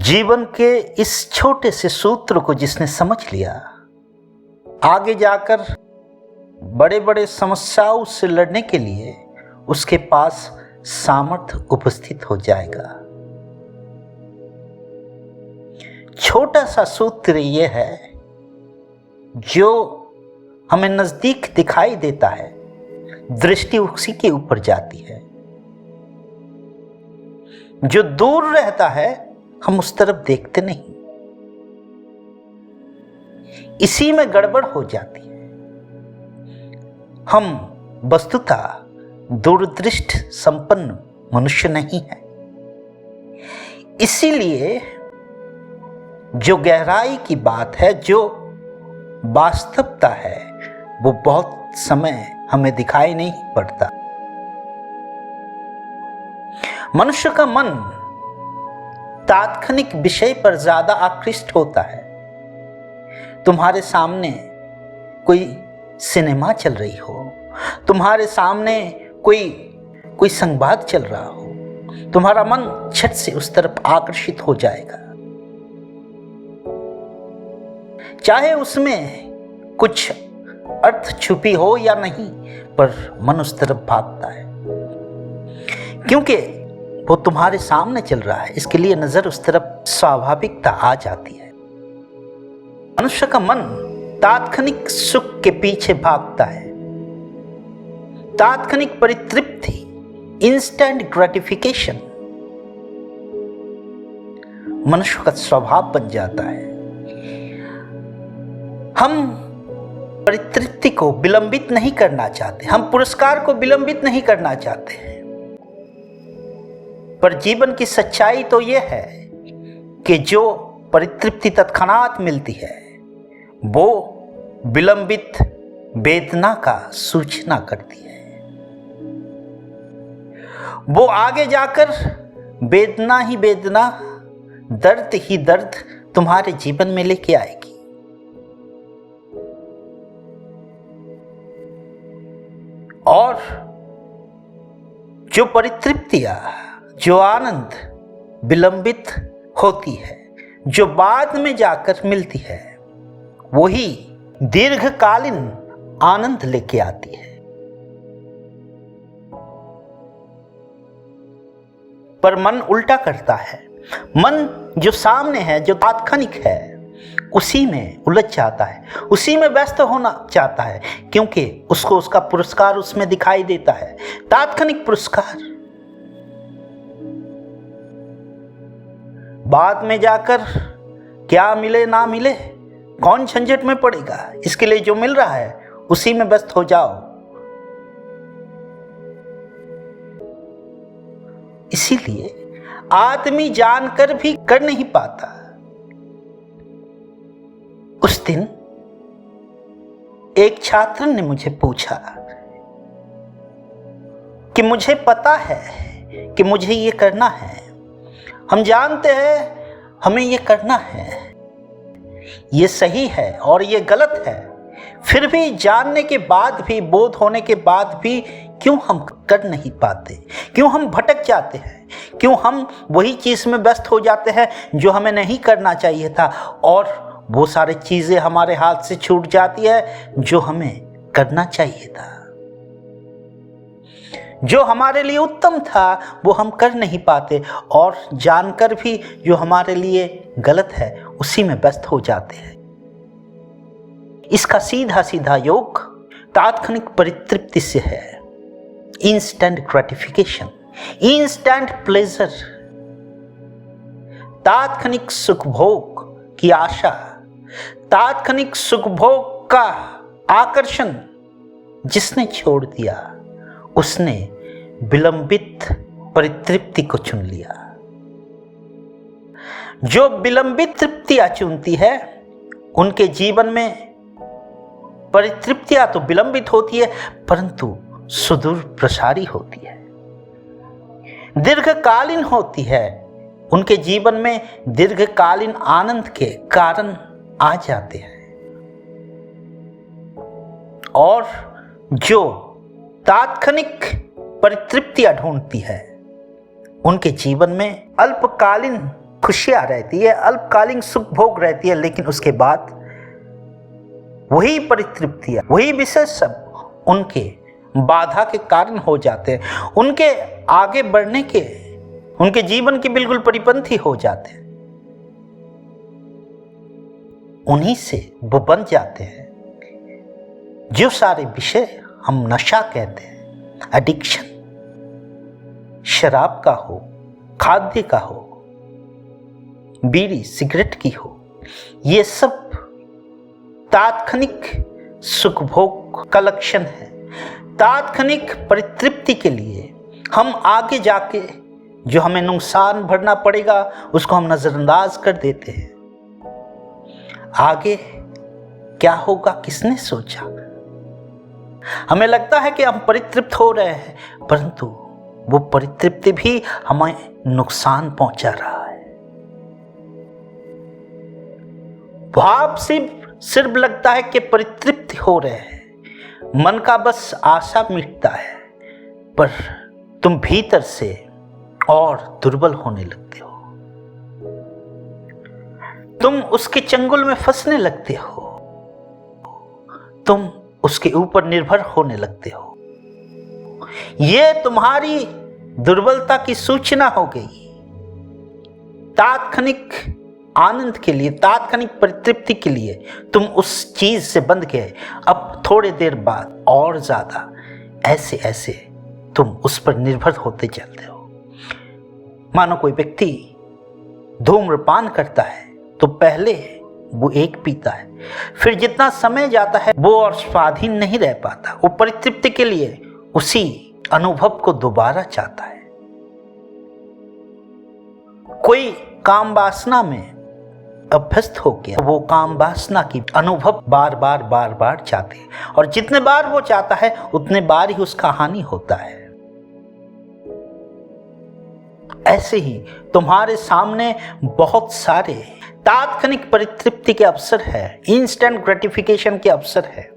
जीवन के इस छोटे से सूत्र को जिसने समझ लिया, आगे जाकर बड़े बड़े समस्याओं से लड़ने के लिए उसके पास सामर्थ्य उपस्थित हो जाएगा। छोटा सा सूत्र यह है, जो हमें नजदीक दिखाई देता है, दृष्टि उसी के ऊपर जाती है। जो दूर रहता है हम उस तरफ देखते नहीं, इसी में गड़बड़ हो जाती है। हम वस्तुतः दूरदृष्टि संपन्न मनुष्य नहीं है। इसीलिए जो गहराई की बात है, जो वास्तवता है, वो बहुत समय हमें दिखाई नहीं पड़ता। मनुष्य का मन तात्कालिक विषय पर ज्यादा आकृष्ट होता है। तुम्हारे सामने कोई सिनेमा चल रही हो, तुम्हारे सामने कोई संवाद चल रहा हो, तुम्हारा मन झट से उस तरफ आकर्षित हो जाएगा। चाहे उसमें कुछ अर्थ छुपी हो या नहीं, पर मन उस तरफ भागता है, क्योंकि वो तुम्हारे सामने चल रहा है। इसके लिए नजर उस तरफ स्वाभाविकता आ जाती है। मनुष्य का मन तात्कालिक सुख के पीछे भागता है। तात्कालिक परितृप्ति, इंस्टेंट ग्रेटिफिकेशन मनुष्य का स्वभाव बन जाता है। हम परितृप्ति को विलंबित नहीं करना चाहते, हम पुरस्कार को विलंबित नहीं करना चाहते हैं। पर जीवन की सच्चाई तो यह है कि जो परितृप्ति तत्क्षणात मिलती है, वो विलंबित वेदना का सूचना करती है। वो आगे जाकर वेदना ही वेदना, दर्द ही दर्द तुम्हारे जीवन में लेके आएगी। और जो परितृप्तियां, जो आनंद विलंबित होती है, जो बाद में जाकर मिलती है, वही दीर्घकालीन आनंद लेके आती है। पर मन उल्टा करता है। मन जो सामने है, जो तात्कालिक है, उसी में उलझ जाता है, उसी में व्यस्त होना चाहता है, क्योंकि उसको उसका पुरस्कार उसमें दिखाई देता है। तात्कालिक पुरस्कार बाद में जाकर क्या मिले ना मिले, कौन झंझट में पड़ेगा। इसके लिए जो मिल रहा है उसी में व्यस्त हो जाओ। इसीलिए आदमी जानकर भी कर नहीं पाता। उस दिन एक छात्र ने मुझे पूछा कि मुझे पता है कि मुझे ये करना है, हम जानते हैं हमें ये करना है, ये सही है और ये गलत है, फिर भी जानने के बाद भी, बोध होने के बाद भी क्यों हम कर नहीं पाते? क्यों हम भटक जाते हैं? क्यों हम वही चीज में व्यस्त हो जाते हैं जो हमें नहीं करना चाहिए था, और वो सारी चीजें हमारे हाथ से छूट जाती है जो हमें करना चाहिए था। जो हमारे लिए उत्तम था वो हम कर नहीं पाते, और जानकर भी जो हमारे लिए गलत है उसी में व्यस्त हो जाते हैं। इसका सीधा सीधा योग तात्कालिक परितृप्ति से है। इंस्टेंट ग्रेटिफिकेशन, इंस्टेंट प्लेजर, तात्कालिक सुख भोग की आशा, तात्कालिक सुख भोग का आकर्षण जिसने छोड़ दिया, उसने विलंबित परितृप्ति को चुन लिया। जो विलंबित तृप्तियां चुनती है, उनके जीवन में परितृप्तियां तो विलंबित होती है, परंतु सुदूर प्रसारी होती है, दीर्घकालीन होती है। उनके जीवन में दीर्घकालीन आनंद के कारण आ जाते हैं। और जो तात्कालिक परितृप्तियां ढूंढती है, उनके जीवन में अल्पकालीन खुशियां रहती है, अल्पकालीन सुख भोग रहती है, लेकिन उसके बाद वही परितृप्तियां, वही विषय सब उनके बाधा के कारण हो जाते हैं, उनके आगे बढ़ने के, उनके जीवन के बिल्कुल परिपंथी हो जाते हैं। उन्हीं से वो बन जाते हैं जो सारे विषय हम नशा कहते हैं, एडिक्शन, शराब का हो, खाद्य का हो, बीड़ी सिगरेट की हो, ये सब तात्क्षणिक सुख भोग का लक्षण है। तात्क्षणिक परितृप्ति के लिए हम आगे जाके जो हमें नुकसान भरना पड़ेगा उसको हम नजरअंदाज कर देते हैं। आगे क्या होगा किसने सोचा? हमें लगता है कि हम परितृप्त हो रहे हैं, परंतु वो परितृप्ति भी हमें नुकसान पहुंचा रहा है। भाव सिर्फ लगता है कि परितृप्ति हो रहे हैं, मन का बस आशा मिटता है, पर तुम भीतर से और दुर्बल होने लगते हो। तुम उसके चंगुल में फंसने लगते हो, तुम उसके ऊपर निर्भर होने लगते हो। यह तुम्हारी दुर्बलता की सूचना हो गई। तात्क्षणिक आनंद के लिए, तात्क्षणिक परितृप्ति के लिए तुम उस चीज से बंध गए। अब थोड़ी देर बाद और ज्यादा ऐसे ऐसे तुम उस पर निर्भर होते चलते हो। मानो कोई व्यक्ति धूम्रपान करता है तो पहले वो एक पीता है, फिर जितना समय जाता है वो और स्वाधीन नहीं रह पाता, वो परितृप्ति के लिए उसी अनुभव को दोबारा चाहता है। कोई काम वासना में अभ्यस्त हो गया, वो काम वासना की अनुभव बार बार चाहते हैं, और जितने बार वो चाहता है उतने बार ही उसका हानि होता है। ऐसे ही तुम्हारे सामने बहुत सारे तात्क्षणिक परितृप्ति के अवसर है, इंस्टेंट ग्रेटिफिकेशन के अवसर है।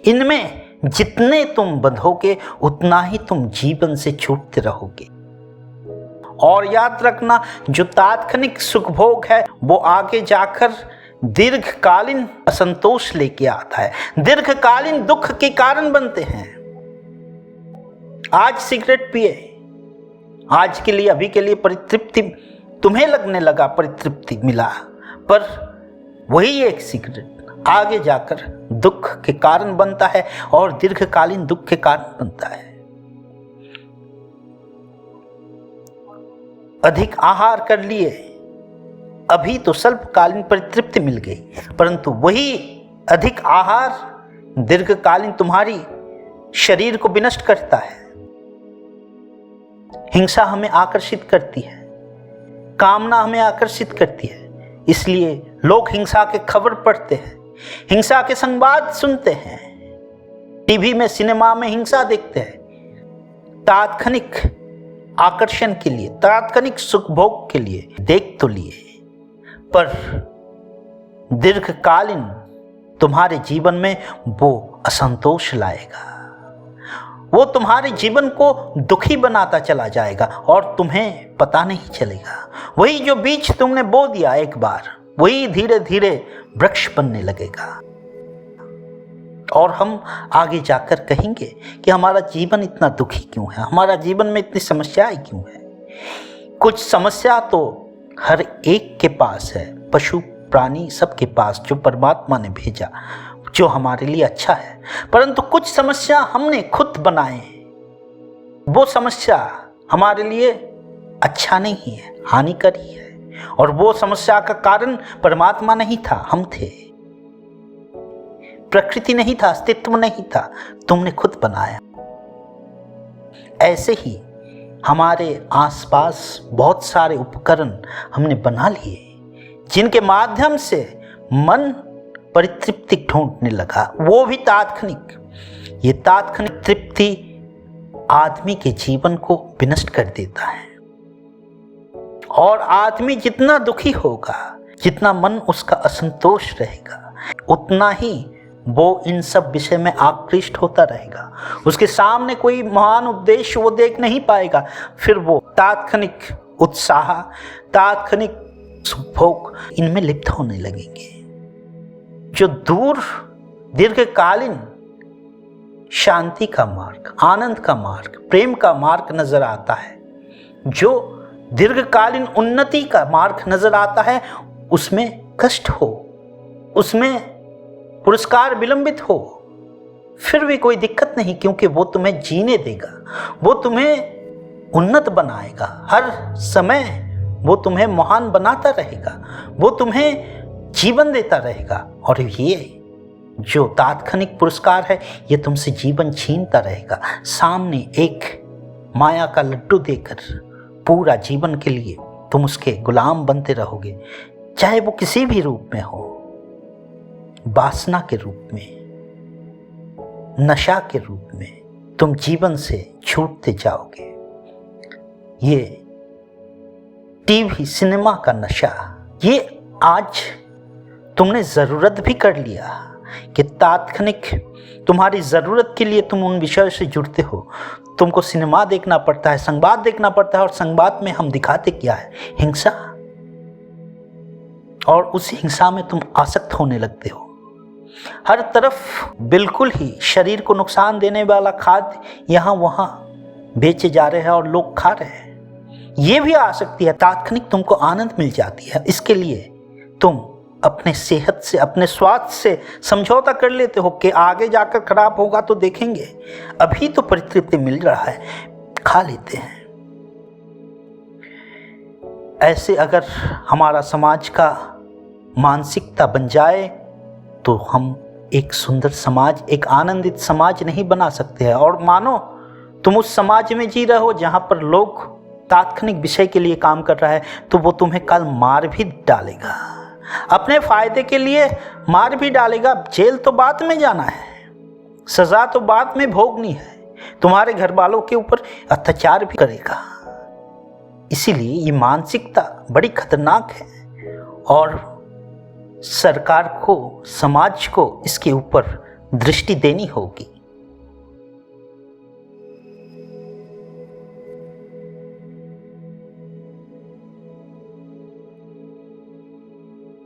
इनमें जितने तुम बंधोगे उतना ही तुम जीवन से छूटते रहोगे। और याद रखना, जो तात्क्षणिक सुख भोग है वो आगे जाकर दीर्घकालीन असंतोष लेके आता है, दीर्घकालीन दुख के कारण बनते हैं। आज सिगरेट पिए, आज के लिए, अभी के लिए परितृप्ति तुम्हें लगने लगा, परितृप्ति मिला, पर वही एक सिगरेट आगे जाकर दुख के कारण बनता है और दीर्घकालीन दुख के कारण बनता है। अधिक आहार कर लिए, अभी तो स्वल्पकालीन परितृप्ति मिल गई, परंतु वही अधिक आहार दीर्घकालीन तुम्हारी शरीर को विनष्ट करता है। हिंसा हमें आकर्षित करती है, कामना हमें आकर्षित करती है, इसलिए लोग हिंसा के खबर पढ़ते हैं, हिंसा के संवाद सुनते हैं, टीवी में, सिनेमा में हिंसा देखते हैं। तात्क्षणिक आकर्षण के लिए, तात्क्षणिक सुख भोग के लिए देख तो लिए, पर दीर्घकालीन तुम्हारे जीवन में वो असंतोष लाएगा, वो तुम्हारे जीवन को दुखी बनाता चला जाएगा और तुम्हें पता नहीं चलेगा। वही जो बीज तुमने बो दिया एक बार, वही धीरे धीरे वृक्ष बनने लगेगा। और हम आगे जाकर कहेंगे कि हमारा जीवन इतना दुखी क्यों है, हमारा जीवन में इतनी समस्याएं क्यों है। कुछ समस्या तो हर एक के पास है, पशु प्राणी सबके पास, जो परमात्मा ने भेजा, जो हमारे लिए अच्छा है, परंतु कुछ समस्या हमने खुद बनाए। वो समस्या हमारे लिए अच्छा नहीं है, हानिकारी है, और वो समस्या का कारण परमात्मा नहीं था, हम थे। प्रकृति नहीं था, अस्तित्व नहीं था, तुमने खुद बनाया। ऐसे ही हमारे आसपास बहुत सारे उपकरण हमने बना लिए, जिनके माध्यम से मन परितृप्ति ढूंढने लगा, वो भी तात्क्षणिक। ये तात्क्षणिक तृप्ति आदमी के जीवन को विनष्ट कर देता है, और आदमी जितना दुखी होगा, जितना मन उसका असंतोष रहेगा, उतना ही वो इन सब विषय में आकृष्ट होता रहेगा। उसके सामने कोई महान उद्देश्य वो देख नहीं पाएगा, फिर वो तात्क्षणिक उत्साह, तात्क्षणिक सुखभोग इनमें लिप्त होने लगेंगे। जो दूर दीर्घकालीन शांति का मार्ग, आनंद का मार्ग, प्रेम का मार्ग नजर आता है, जो दीर्घकालीन उन्नति का मार्ग नजर आता है, उसमें कष्ट हो, उसमें पुरस्कार विलंबित हो, फिर भी कोई दिक्कत नहीं, क्योंकि वो तुम्हें जीने देगा, वो तुम्हें उन्नत बनाएगा। हर समय वो तुम्हें महान बनाता रहेगा, वो तुम्हें जीवन देता रहेगा। और ये जो तात्कालिक पुरस्कार है, ये तुमसे जीवन छीनता रहेगा। सामने एक माया का लड्डू देकर पूरा जीवन के लिए तुम उसके गुलाम बनते रहोगे, चाहे वो किसी भी रूप में हो, वासना के रूप में, नशा के रूप में तुम जीवन से छूटते जाओगे। ये टीवी सिनेमा का नशा, ये आज तुमने ज़रूरत भी कर लिया कि तात्कालिक तुम्हारी ज़रूरत के लिए तुम उन विषयों से जुड़ते हो। तुमको सिनेमा देखना पड़ता है, संवाद देखना पड़ता है, और संवाद में हम दिखाते क्या है? हिंसा। और उस हिंसा में तुम आसक्त होने लगते हो। हर तरफ बिल्कुल ही शरीर को नुकसान देने वाला खाद्य यहाँ वहाँ बेचे जा रहे हैं और लोग खा रहे हैं। ये भी आसक्ति है। तात्कालिक तुमको आनंद मिल जाती है, इसके लिए तुम अपने सेहत से, अपने स्वास्थ्य से समझौता कर लेते हो कि आगे जाकर खराब होगा तो देखेंगे, अभी तो परितृप्ति मिल रहा है, खा लेते हैं। ऐसे अगर हमारा समाज का मानसिकता बन जाए तो हम एक सुंदर समाज, एक आनंदित समाज नहीं बना सकते हैं। और मानो तुम उस समाज में जी रहे हो जहाँ पर लोग तात्कालिक विषय के लिए काम कर रहा है, तो वो तुम्हें कल मार भी डालेगा, अपने फायदे के लिए मार भी डालेगा। जेल तो बाद में जाना है, सजा तो बाद में भोगनी है, तुम्हारे घर वालों के ऊपर अत्याचार भी करेगा। इसीलिए ये मानसिकता बड़ी खतरनाक है और सरकार को, समाज को इसके ऊपर दृष्टि देनी होगी।